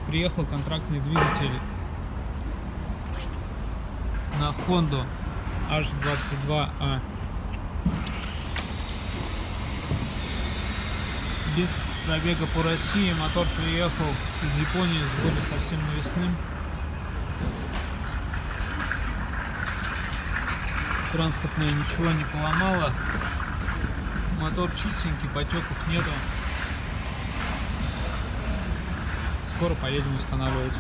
приехал контрактный двигатель на Honda H22A. Без пробега по России. Мотор приехал из Японии с более совсем навесным. Транспортное ничего не поломало. Мотор чистенький, потеков нету. Скоро поедем устанавливать.